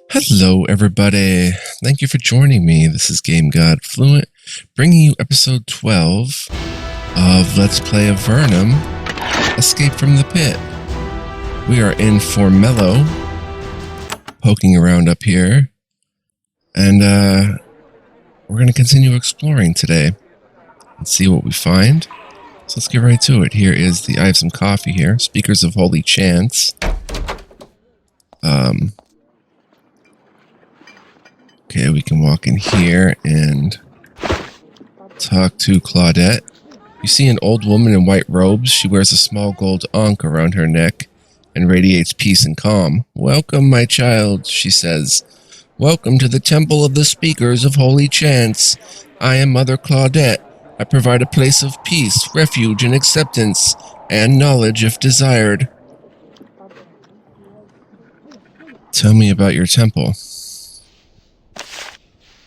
Hello, everybody. Thank you for joining me. This is Game God Fluent, bringing you episode 12 of Let's Play Avernum, Escape from the Pit. We are in Formello, poking around up here, and we're going to continue exploring today and see what we find. So let's get right to it. I have some coffee here, Speakers of Holy Chants. Okay, we can walk in here and talk to Claudette. You see an old woman in white robes. She wears a small gold ankh around her neck and radiates peace and calm. "Welcome, my child," she says. "Welcome to the Temple of the Speakers of Holy Chants. I am Mother Claudette. I provide a place of peace, refuge, and acceptance, and knowledge if desired." "Tell me about your temple."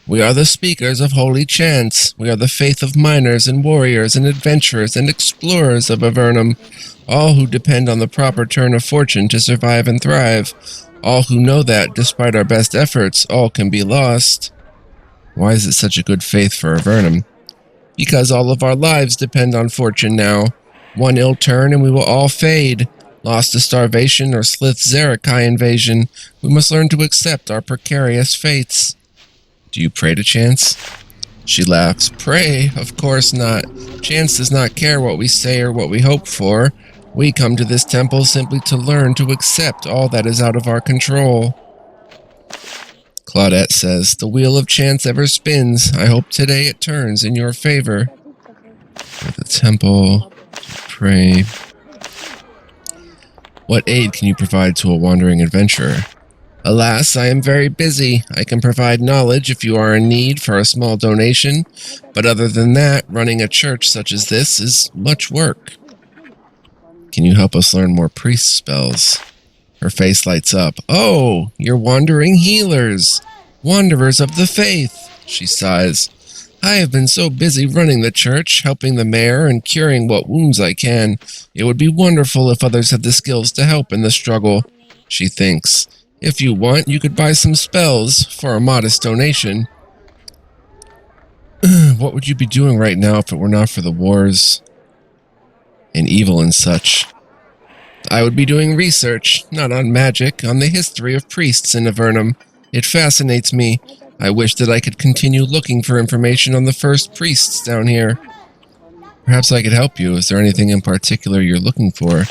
"We are the Speakers of Holy Chants. We are the faith of miners and warriors and adventurers and explorers of Avernum, all who depend on the proper turn of fortune to survive and thrive. All who know that, despite our best efforts, all can be lost." "Why is it such a good faith for Avernum?" "Because all of our lives depend on fortune now. One ill turn and we will all fade. Lost to starvation or Slith Zerakai invasion, we must learn to accept our precarious fates." "Do you pray to Chance?" She laughs. "Pray? Of course not. Chance does not care what we say or what we hope for. We come to this temple simply to learn to accept all that is out of our control." Claudette says, "The wheel of chance ever spins. I hope today it turns in your favor." At the temple, pray. "What aid can you provide to a wandering adventurer?" "Alas, I am very busy. I can provide knowledge if you are in need for a small donation, but other than that, running a church such as this is much work." "Can you help us learn more priest spells?" Her face lights up. "Oh, you're wandering healers. Wanderers of the faith," she sighs. "I have been so busy running the church, helping the mayor, and curing what wounds I can. It would be wonderful if others had the skills to help in the struggle," she thinks. "If you want, you could buy some spells for a modest donation." "What would you be doing right now if it were not for the wars and evil and such?" "I would be doing research, not on magic, on the history of priests in Avernum. It fascinates me. I wish that I could continue looking for information on the first priests down here." "Perhaps I could help you. Is there anything in particular you're looking for?"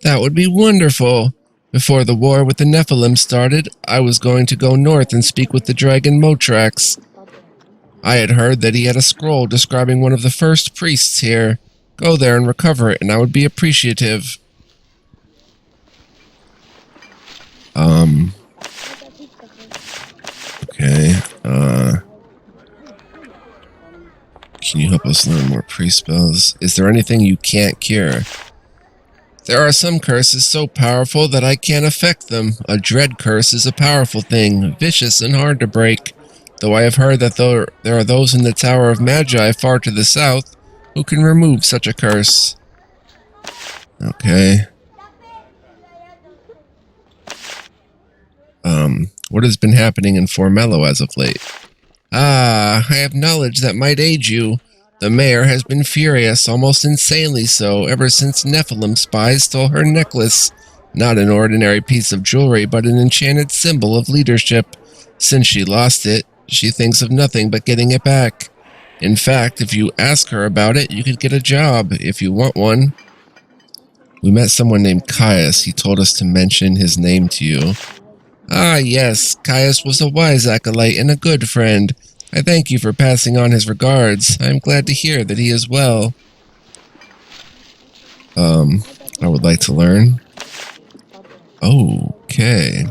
"That would be wonderful. Before the war with the Nephilim started, I was going to go north and speak with the dragon Motrax. I had heard that he had a scroll describing one of the first priests here. Go there and recover it, and I would be appreciative." Okay, can you help us learn more priest spells? Is there anything you can't cure? "There are some curses so powerful that I can't affect them. A dread curse is a powerful thing, vicious and hard to break. Though I have heard that there are those in the Tower of Magi far to the south who can remove such a curse." Okay. What has been happening in Formello as of late? "Ah, I have knowledge that might aid you. The mayor has been furious, almost insanely so, ever since Nephilim spies stole her necklace. Not an ordinary piece of jewelry, but an enchanted symbol of leadership. Since she lost it, she thinks of nothing but getting it back. In fact, if you ask her about it, you could get a job, if you want one." "We met someone named Caius. He told us to mention his name to you." "Ah, yes, Caius was a wise acolyte and a good friend. I thank you for passing on his regards. I am glad to hear that he is well." I would like to learn. Okay.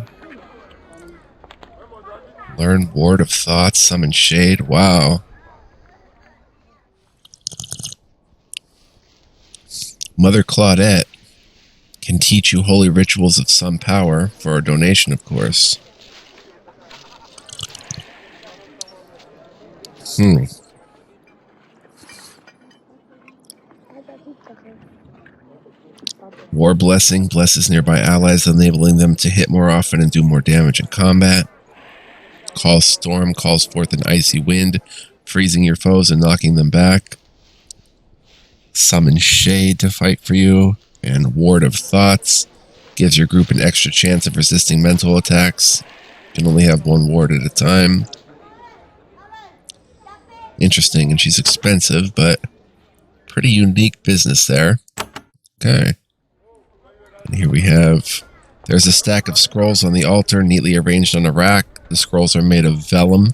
Learn Ward of Thoughts, Summon Shade. Wow. Mother Claudette can teach you holy rituals of some power, for a donation, of course. War Blessing blesses nearby allies, enabling them to hit more often and do more damage in combat. storm calls forth an icy wind, freezing your foes and knocking them back. Summon shade to fight for you, and ward of thoughts gives your group an extra chance of resisting mental attacks. You can only have one ward at a time. Interesting, and she's expensive, but pretty unique business there. Okay. And here we have... There's a stack of scrolls on the altar, neatly arranged on a rack. The scrolls are made of vellum.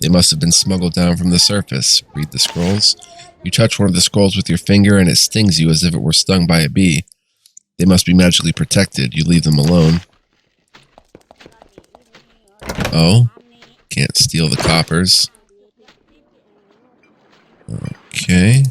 They must have been smuggled down from the surface. Read the scrolls. You touch one of the scrolls with your finger, and it stings you as if it were stung by a bee. They must be magically protected. You leave them alone. Oh. Can't steal the coppers. Okay.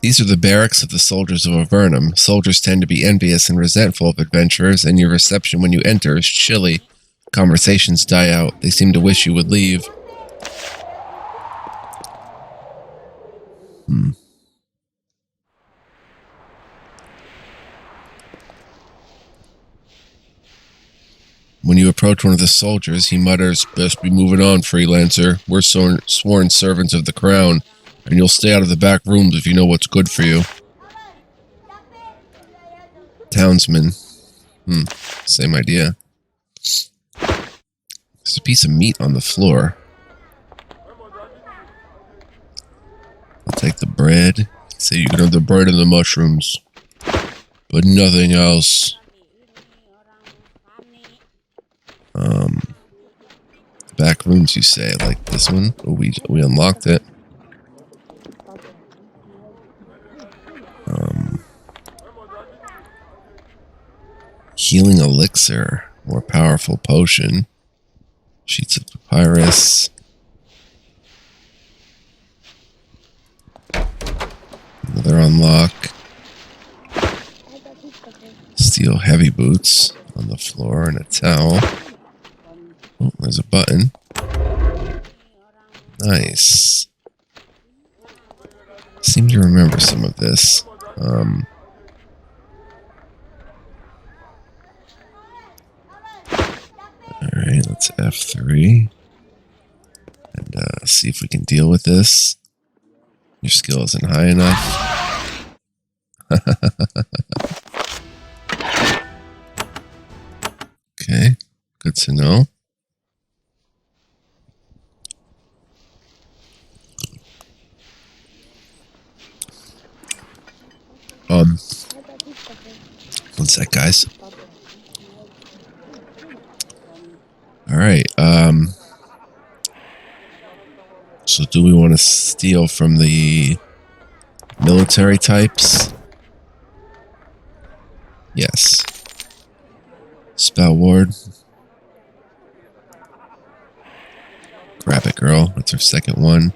These are the barracks of the soldiers of Avernum. Soldiers tend to be envious and resentful of adventurers, and your reception when you enter is chilly. Conversations die out. They seem to wish you would leave. When you approach one of the soldiers, he mutters, "Best be moving on, freelancer. We're sworn servants of the crown, and you'll stay out of the back rooms if you know what's good for you." Townsman. Same idea. There's a piece of meat on the floor. I'll take the bread. Say you can have the bread and the mushrooms, but nothing else. Back rooms, you say, like this one? Oh, we unlocked it. Healing elixir, more powerful potion. Sheets of papyrus. Another unlock. Steel heavy boots on the floor and a towel. Oh, there's a button. Nice. Seem to remember some of this. Alright, let's F3. And see if we can deal with this. Your skill isn't high enough. Okay, good to know. One sec, guys. Alright, so do we want to steal from the military types? Yes. Spell ward. Grab it, girl. That's our second one.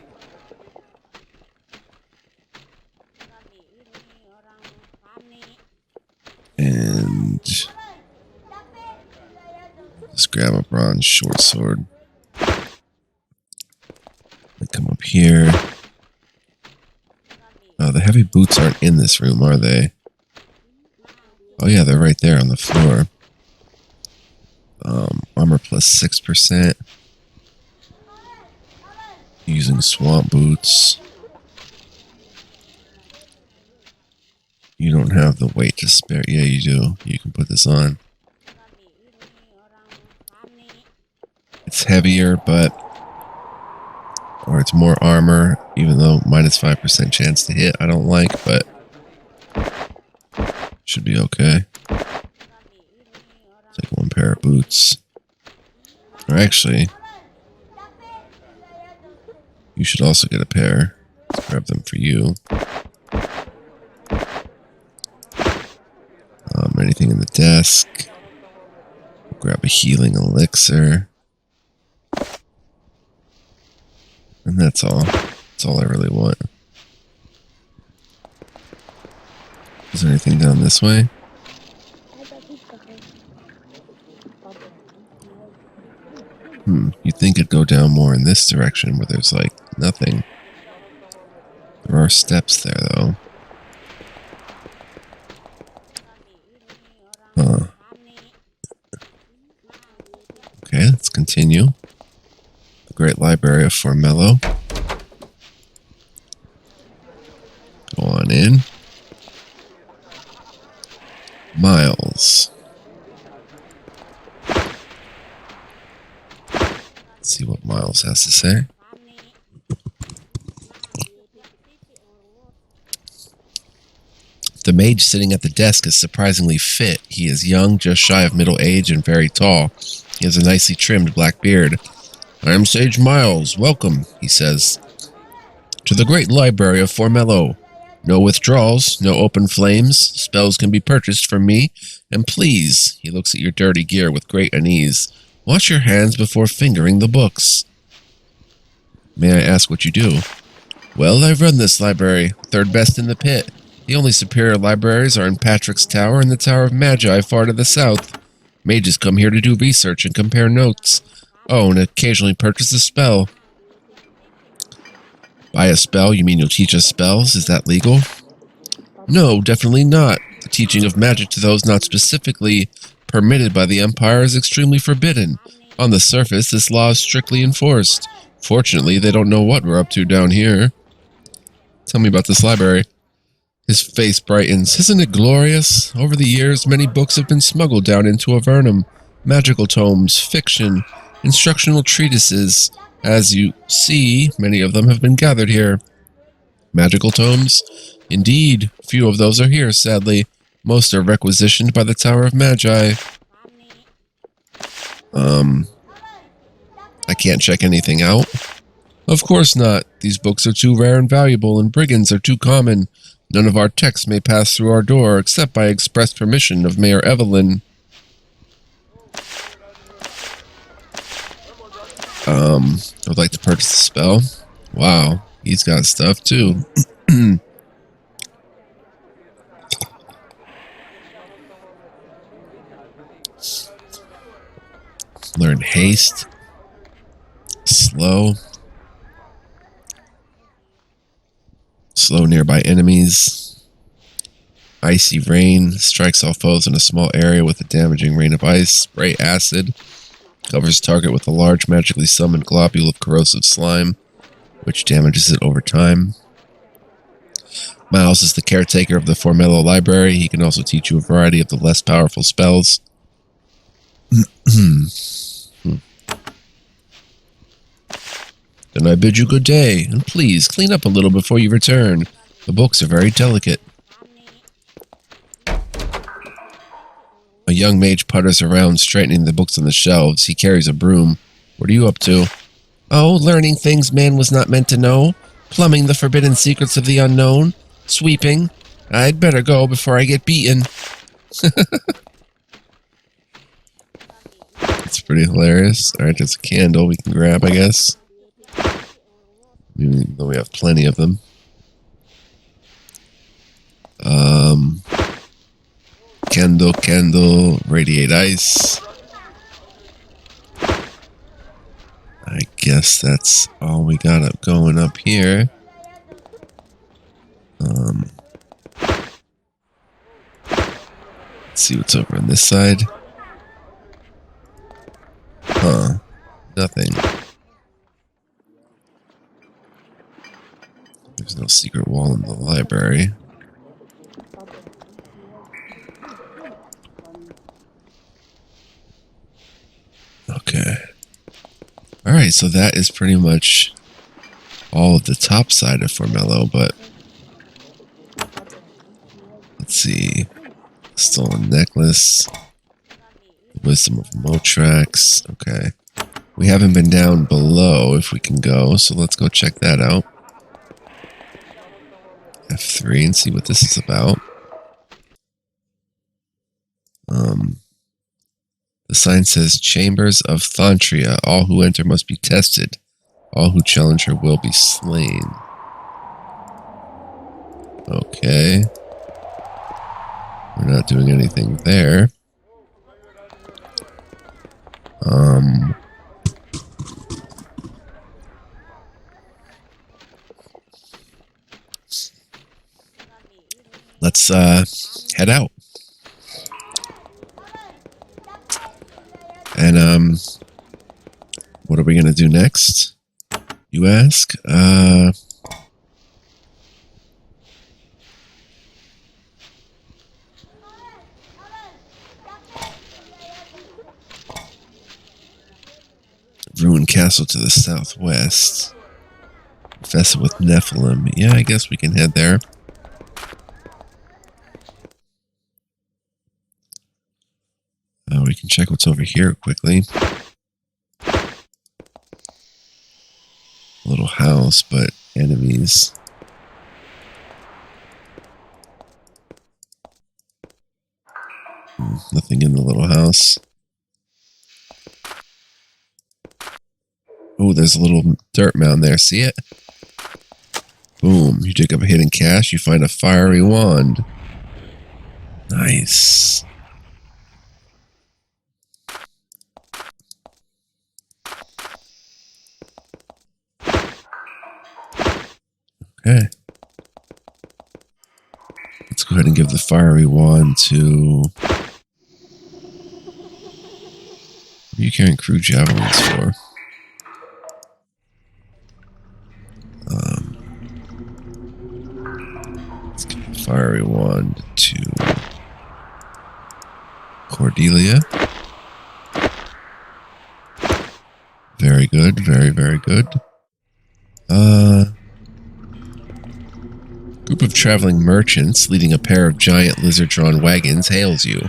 And let's grab a bronze short sword. They come up here. Oh, the heavy boots aren't in this room, are they? Oh yeah, they're right there on the floor. Armor plus 6%. Using swamp boots. You don't have the weight to spare. Yeah, you do. You can put this on. It's heavier, but... Or it's more armor, even though minus 5% chance to hit I don't like, but... Should be okay. Take one pair of boots. Or actually... You should also get a pair. Let's grab them for you. Anything in the desk. We'll grab a healing elixir. And that's all. That's all I really want. Is there anything down this way? You'd think it'd go down more in this direction where there's like nothing. There are steps there, though. Huh. Okay, let's continue. The Great Library of Formello. Go on in. Miles. Let's see what Miles has to say. The mage sitting at the desk is surprisingly fit. He is young, just shy of middle age, and very tall. He has a nicely trimmed black beard. "I am Sage Miles. Welcome," he says, "to the Great Library of Formello. No withdrawals, no open flames. Spells can be purchased from me. And please," he looks at your dirty gear with great unease, "wash your hands before fingering the books." "May I ask what you do?" "Well, I run this library, third best in the pit. The only superior libraries are in Patrick's Tower and the Tower of Magi far to the south. Mages come here to do research and compare notes. Oh, and occasionally purchase a spell." "Buy a spell? You mean you'll teach us spells? Is that legal?" "No, definitely not. The teaching of magic to those not specifically permitted by the Empire is extremely forbidden. On the surface, this law is strictly enforced. Fortunately, they don't know what we're up to down here." "Tell me about this library." His face brightens. "Isn't it glorious? Over the years, many books have been smuggled down into Avernum. Magical tomes, fiction, instructional treatises. As you see, many of them have been gathered here." "Magical tomes?" "Indeed. Few of those are here, sadly. Most are requisitioned by the Tower of Magi." I can't check anything out?" "Of course not. These books are too rare and valuable, and brigands are too common. None of our texts may pass through our door, except by express permission of Mayor Evelyn." I would like to purchase a spell." "Wow, he's got stuff too." Learn haste. Slow. Slow nearby enemies. Icy rain. Strikes all foes in a small area with a damaging rain of ice. Spray acid. Covers target with a large magically summoned globule of corrosive slime, which damages it over time. Miles is the caretaker of the Formello Library. He can also teach you a variety of the less powerful spells. "Then I bid you good day, and please clean up a little before you return. The books are very delicate." A young mage putters around, straightening the books on the shelves. He carries a broom. "What are you up to?" "Oh, learning things man was not meant to know. Plumbing the forbidden secrets of the unknown. Sweeping. I'd better go before I get beaten." It's pretty hilarious. Alright, there's a candle we can grab, I guess. Even though we have plenty of them. Candle, radiate ice. I guess that's all we got up going up here. Let's see what's over on this side. Huh. Nothing. There's no secret wall in the library. Okay. Alright, so that is pretty much all of the top side of Formello, but let's see. Stolen necklace. Wisdom of Motrax. Okay. We haven't been down below if we can go, so let's go check that out. F3 and see what this is about. The sign says, Chambers of Thantria. All who enter must be tested. All who challenge her will be slain. Okay. We're not doing anything there. let's head out. And what are we gonna do next? You ask? Ruined castle to the southwest. Infested with Nephilim. Yeah, I guess we can head there. We can check what's over here quickly. A little house, but enemies. Nothing in the little house. Oh, there's a little dirt mound there. See it? Boom. You dig up a hidden cache, you find a fiery wand. Nice. Okay. Let's go ahead and give the fiery wand to... What are you carrying crew javelins for? Let's give the fiery wand to Cordelia. Very good, very, very good. Group of traveling merchants leading a pair of giant lizard-drawn wagons hails you.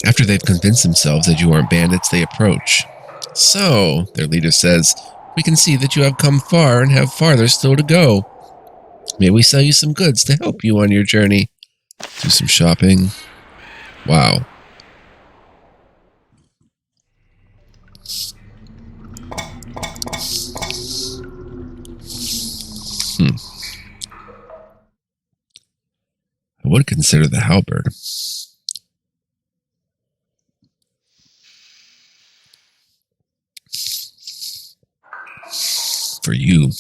After they've convinced themselves that you aren't bandits, they approach. So, their leader says, we can see that you have come far and have farther still to go. May we sell you some goods to help you on your journey? Do some shopping. Wow. I would consider the halberd. For you.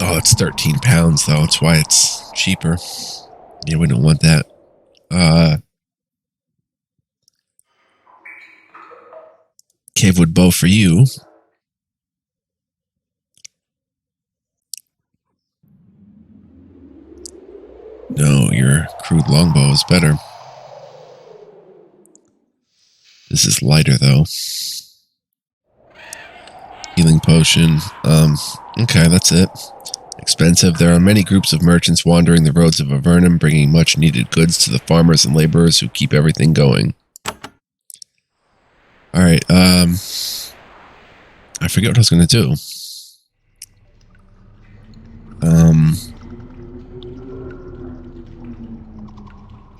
Oh, it's 13 pounds though. That's why it's cheaper. Yeah, we don't want that. Cavewood bow for you. No, your crude longbow is better. This is lighter though. Healing potion. Okay, that's it. Expensive. There are many groups of merchants wandering the roads of Avernum, bringing much needed goods to the farmers and laborers who keep everything going. Alright, I forget what I was going to do.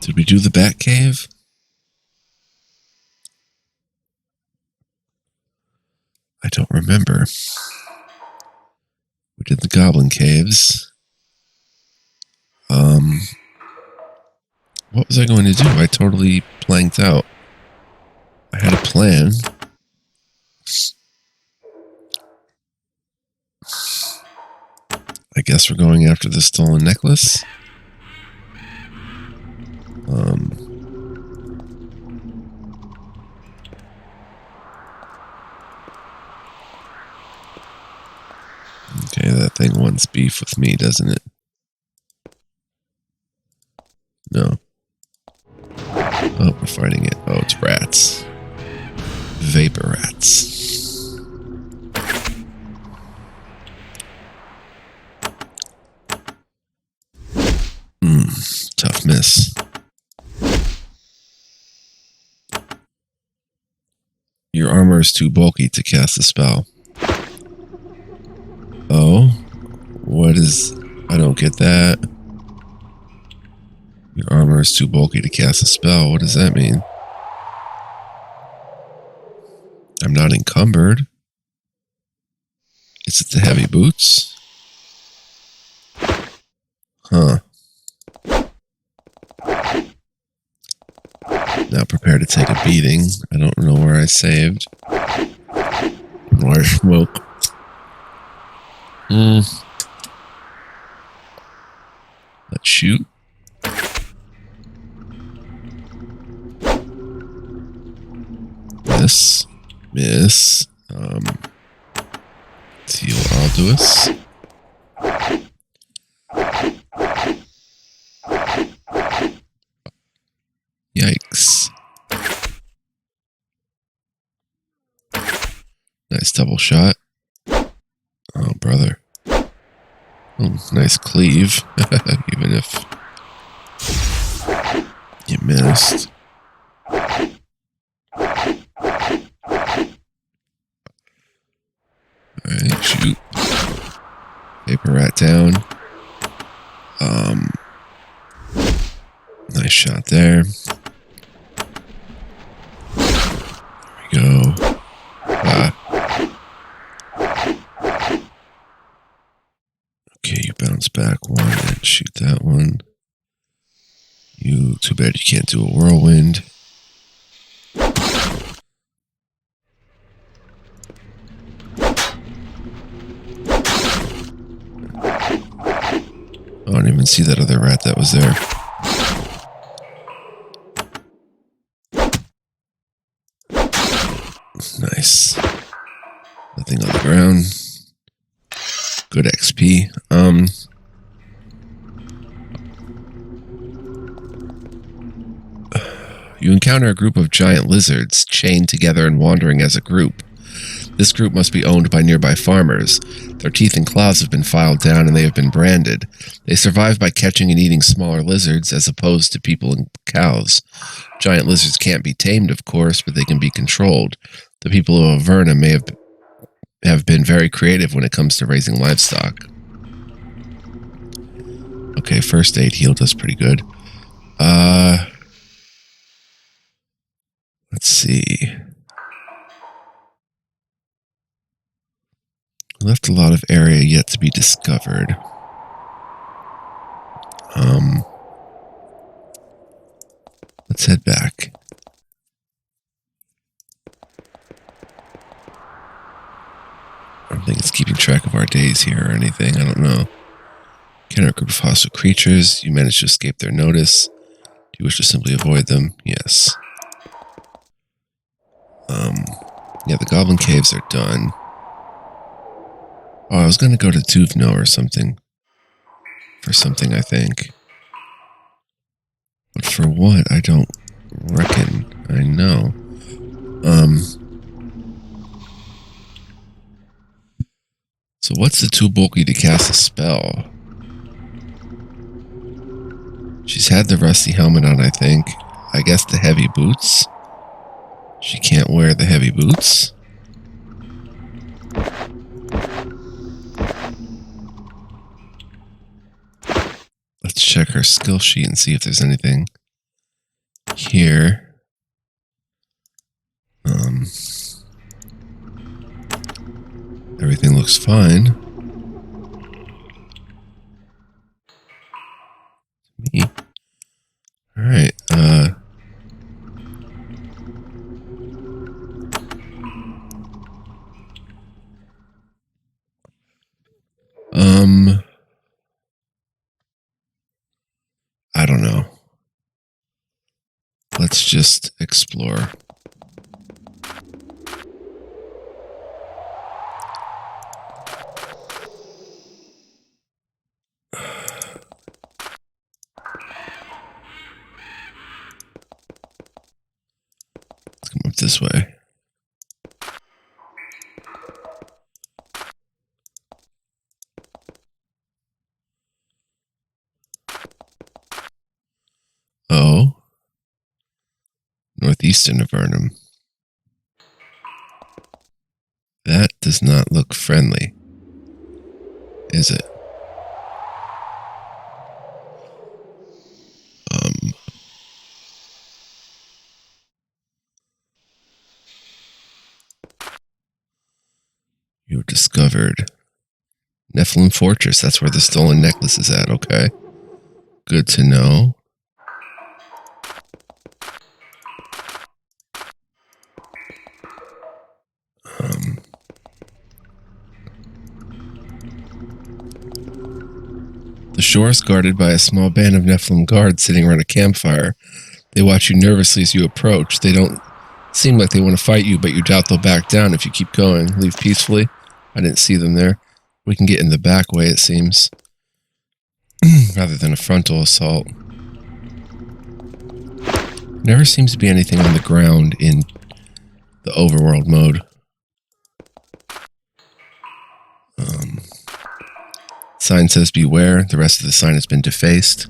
Did we do the Bat Cave? I don't remember. We did the Goblin Caves. What was I going to do? I totally blanked out. I had a plan. I guess we're going after the stolen necklace. Okay, that thing wants beef with me, doesn't it? No. Oh, we're fighting it. Oh, it's rats. Vapor rats. Tough miss. Your armor is too bulky to cast a spell. Oh? What is... I don't get that. Your armor is too bulky to cast a spell. What does that mean? I'm not encumbered. Is it the heavy boots? Huh. Now prepare to take a beating. I don't know where I saved. Where I smoke. Let's shoot. Miss. Miss. Teal Arduous. Yikes. Nice double shot. Oh, brother. Oh, nice cleave. Even if you missed. Alright, shoot. Paper rat down. Nice shot there. There we go. Okay, you bounce back one and shoot that one. You, too bad you can't do a whirlwind. I don't even see that other rat that was there. Nice. Nothing on the ground. Good XP. You encounter a group of giant lizards chained together and wandering as a group. This group must be owned by nearby farmers. Their teeth and claws have been filed down and they have been branded. They survive by catching and eating smaller lizards as opposed to people and cows. Giant lizards can't be tamed, of course, but they can be controlled. The people of Avernum may have been very creative when it comes to raising livestock. Okay, first aid healed us pretty good. Let's see. Left a lot of area yet to be discovered. Let's head back. I don't think it's keeping track of our days here or anything. I don't know. Encounter a group of hostile creatures. You managed to escape their notice. Do you wish to simply avoid them? Yes. Yeah, the goblin caves are done. Oh, I was going to go to Duvno or something. For something, I think. But for what, I don't reckon I know. So what's the too bulky to cast a spell? She's had the rusty helmet on, I think. I guess the heavy boots. She can't wear the heavy boots. Let's check her skill sheet and see if there's anything here. Everything looks fine. Me. Alright, I don't know. Let's just explore. Let's come up this way. Oh. Northeastern Avernum. That does not look friendly, is it? You discovered Nephilim Fortress, that's where the stolen necklace is at, okay. Good to know. The shore is guarded by a small band of Nephilim guards sitting around a campfire. They watch you nervously as you approach. They don't seem like they want to fight you, but you doubt they'll back down if you keep going. Leave peacefully. I didn't see them there. We can get in the back way, it seems. Rather than a frontal assault. Never seems to be anything on the ground in the overworld mode. Sign says beware. The rest of the sign has been defaced.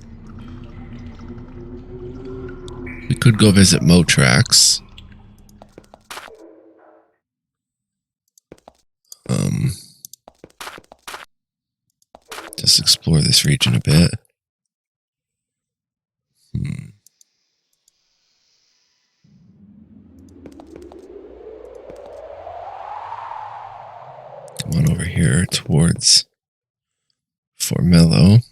We could go visit Motrax. Just explore this region a bit. Come on over here towards Formello.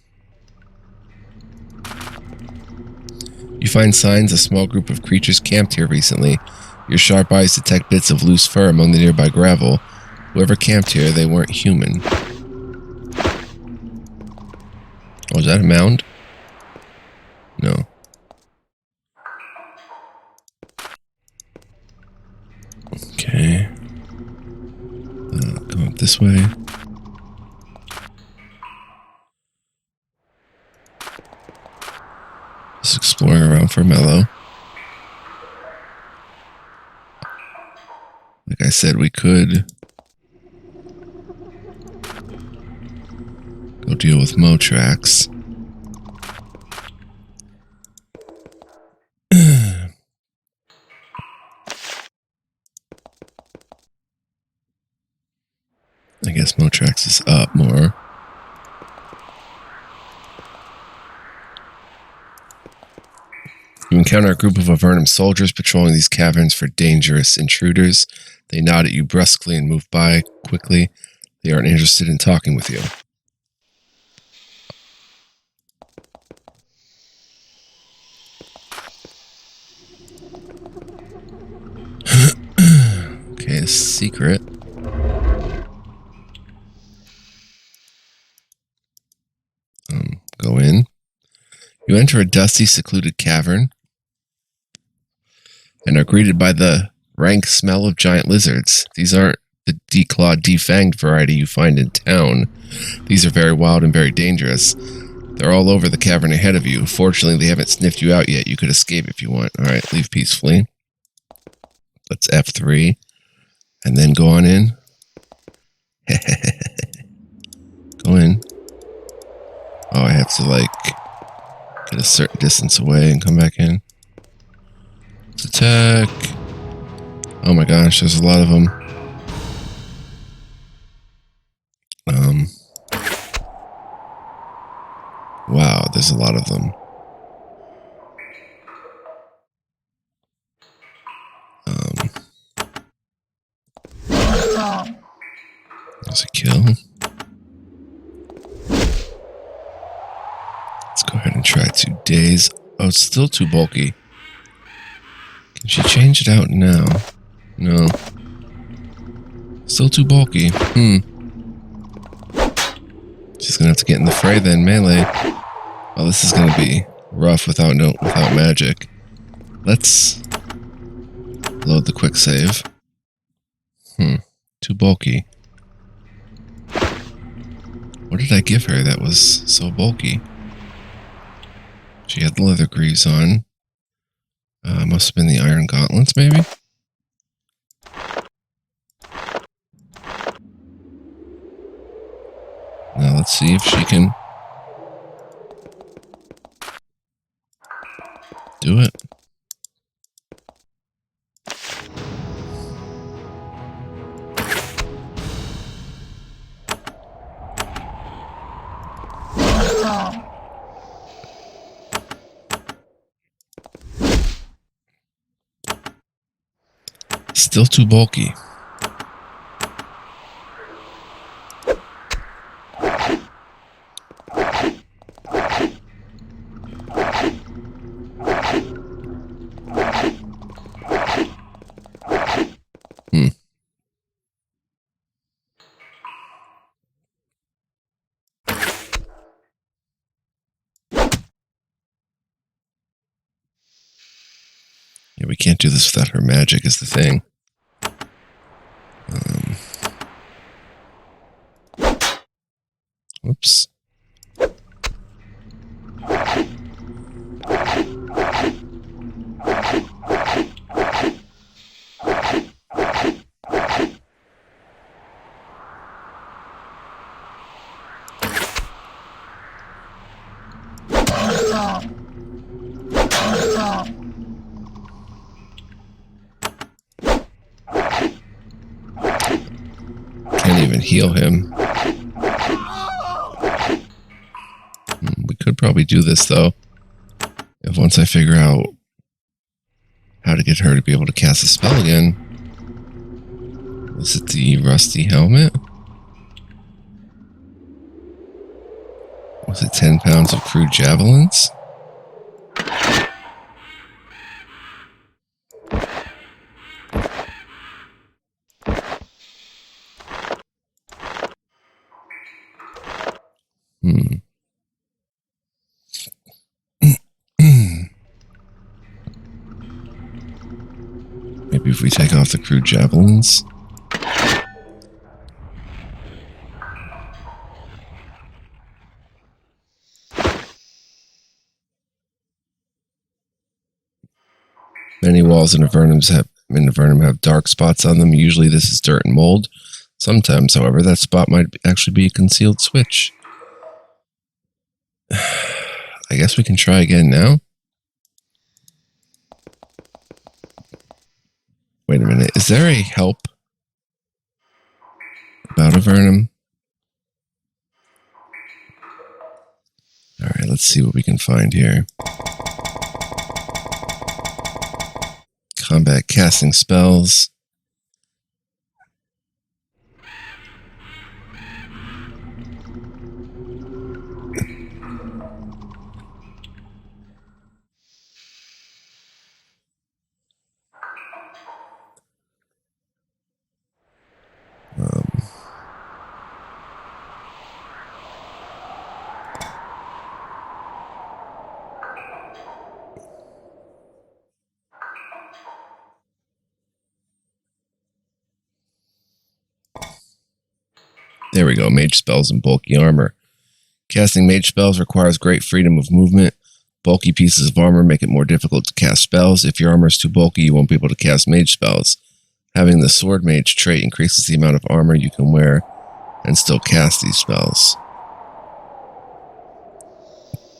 You find signs a small group of creatures camped here recently. Your sharp eyes detect bits of loose fur among the nearby gravel. Whoever camped here, they weren't human. Oh, is that a mound? No. Okay. Go up this way. Just exploring around Formello. Like I said, we could go deal with Motrax. I guess Motrax is up more. You encounter a group of Avernum soldiers patrolling these caverns for dangerous intruders. They nod at you brusquely and move by quickly. They aren't interested in talking with you. Okay, a secret. Go in. You enter a dusty, secluded cavern and are greeted by the rank smell of giant lizards. These aren't the declawed, defanged variety you find in town. These are very wild and very dangerous. They're all over the cavern ahead of you. Fortunately, they haven't sniffed you out yet. You could escape if you want. Alright, leave peacefully. Let's F3. And then go on in. Go in. Oh, I have to, like, get a certain distance away and come back in. Let's attack. Oh my gosh, there's a lot of them. Wow, there's a lot of them. There's a kill. Let's go ahead and try 2 days. Oh, it's still too bulky. Can she change it out now? No. Still too bulky. She's gonna have to get in the fray then, melee. Oh, this is gonna be rough without magic. Let's load the quick save. Too bulky. What did I give her that was so bulky? She had the leather greaves on. Must have been the iron gauntlets, maybe? Now let's see if she can do it. Still too bulky. we can't do this without her magic is the thing. Whoops. Can't even heal him. We could probably do this, though. If once I figure out how to get her to be able to cast a spell again. Was it the rusty helmet? Was it 10 pounds of crude javelins? Maybe if we take off the crude javelins. Many walls in Avernum have dark spots on them. Usually this is dirt and mold. Sometimes, however, that spot might actually be a concealed switch. I guess we can try again now. Wait a minute. Is there a help about Avernum? Alright, let's see what we can find here. Combat casting spells. There we go, mage spells and bulky armor. Casting mage spells requires great freedom of movement. Bulky pieces of armor make it more difficult to cast spells. If your armor is too bulky, you won't be able to cast mage spells. Having the sword mage trait increases the amount of armor you can wear and still cast these spells.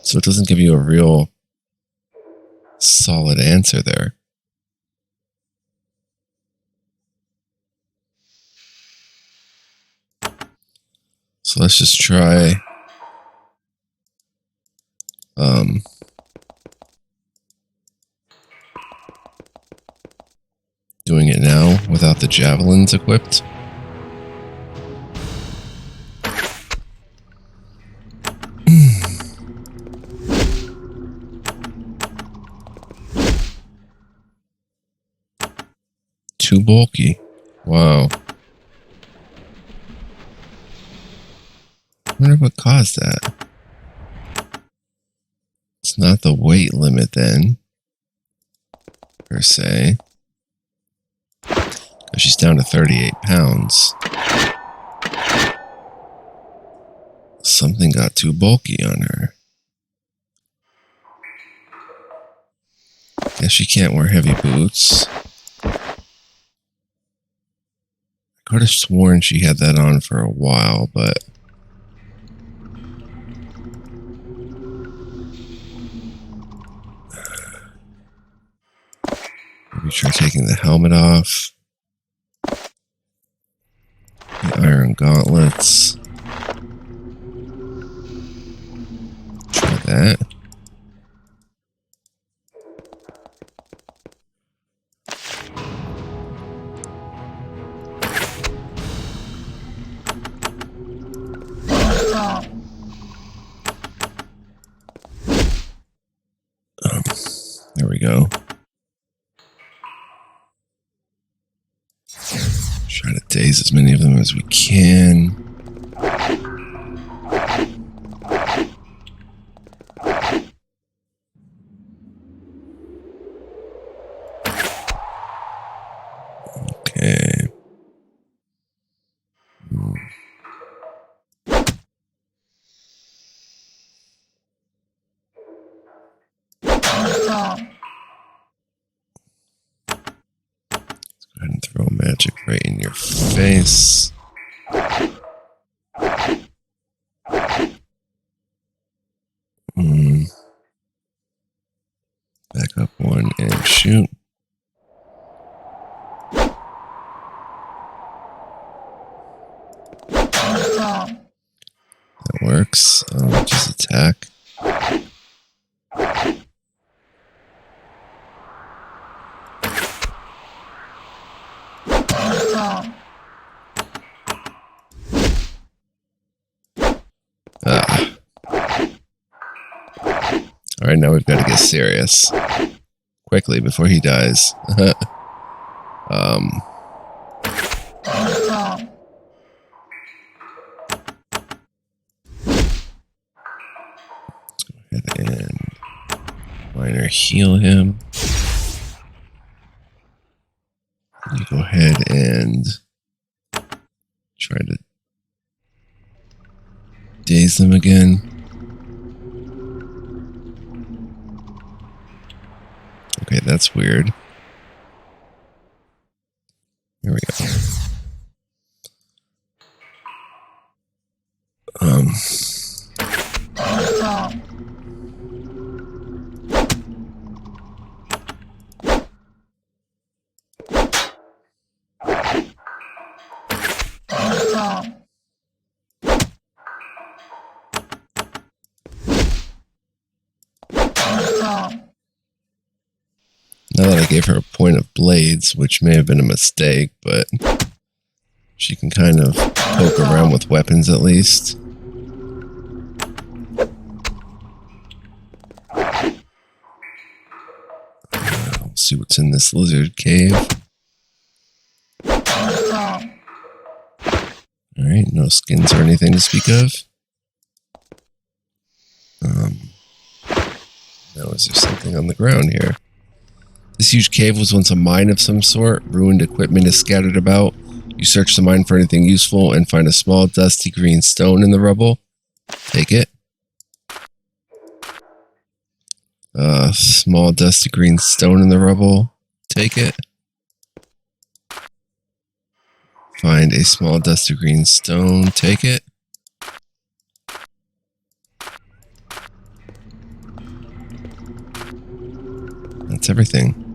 So it doesn't give you a real solid answer there. So let's just try doing it now without the javelins equipped. Too bulky. Wow. I wonder what caused that. It's not the weight limit then, per se. She's down to 38 pounds. Something got too bulky on her. Guess she can't wear heavy boots. I could have sworn she had that on for a while, but maybe try taking the helmet off. The iron gauntlets. Try that. There we go. Try to daze as many of them as we can. Right in your face. Back up one and shoot. That works. Just attack. Alright, now we've got to get serious. Quickly, before he dies. Let's go ahead and minor heal him. You go ahead and try to daze them again. Okay, that's weird. Here we go. Now that I gave her a point of blades, which may have been a mistake, but she can kind of poke around with weapons at least. We'll see what's in this lizard cave. Alright, no skins or anything to speak of. Now is there something on the ground here? This huge cave was once a mine of some sort. Ruined equipment is scattered about. You search the mine for anything useful and find a small dusty green stone in the rubble. Take it. Small dusty green stone in the rubble. Take it. Find a small dusty green stone. Take it. That's everything.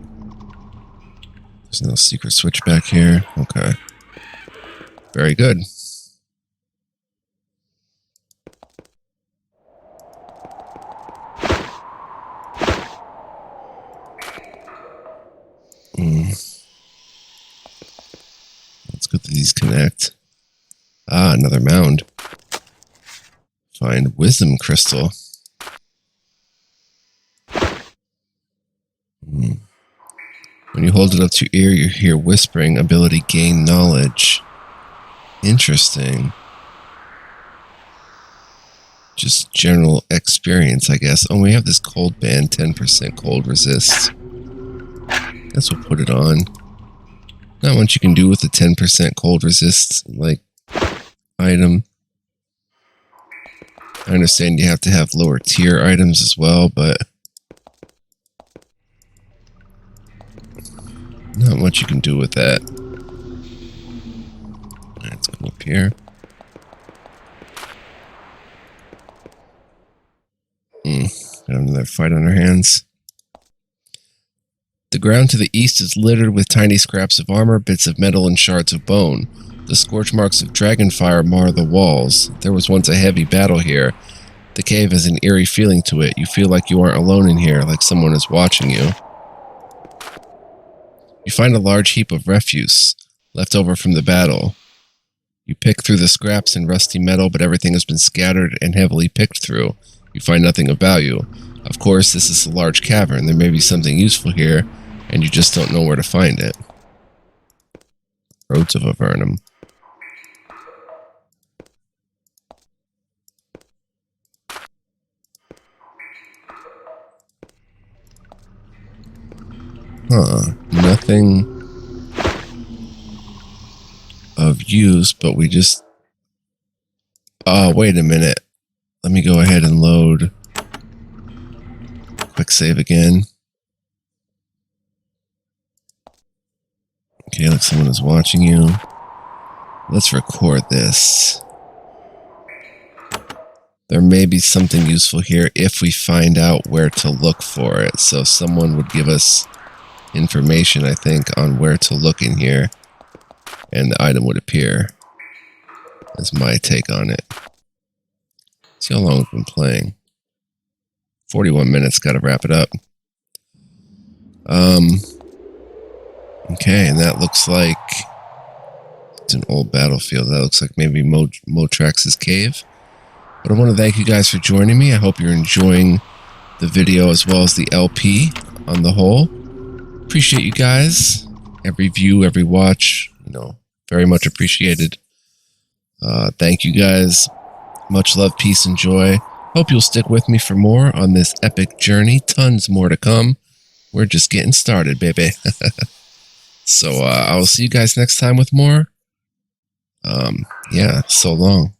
There's no secret switch back here. Okay. Very good. Let's go to these connect. Ah, another mound. Find wisdom crystal. When you hold it up to your ear, you hear whispering. Ability gain knowledge. Interesting. Just general experience, I guess. Oh, we have this cold band, 10% cold resist. Guess we'll put it on. Not much you can do with the 10% cold resist, like, item. I understand you have to have lower tier items as well, but not much you can do with that. Let's go up here. Got another fight on our hands. The ground to the east is littered with tiny scraps of armor, bits of metal, and shards of bone. The scorch marks of dragonfire mar the walls. There was once a heavy battle here. The cave has an eerie feeling to it. You feel like you aren't alone in here, like someone is watching you. You find a large heap of refuse, left over from the battle. You pick through the scraps and rusty metal, but everything has been scattered and heavily picked through. You find nothing of value. Of course, this is a large cavern. There may be something useful here, and you just don't know where to find it. Roads of Avernum. Nothing of use, but we just... Oh, wait a minute. Let me go ahead and load. Quick save again. Okay, like someone is watching you. Let's record this. There may be something useful here if we find out where to look for it. So someone would give us information, I think, on where to look in here. And the item would appear. That's my take on it. See how long we've been playing. 41 minutes, gotta wrap it up. Okay, and that looks like it's an old battlefield. That looks like maybe Motrax's cave. But I want to thank you guys for joining me. I hope you're enjoying the video as well as the LP on the whole. Appreciate you guys. Every view, every watch, very much appreciated. Thank you guys. Much love, peace, and joy. Hope you'll stick with me for more on this epic journey. Tons more to come. We're just getting started, baby. So I will see you guys next time with more. Yeah, so long.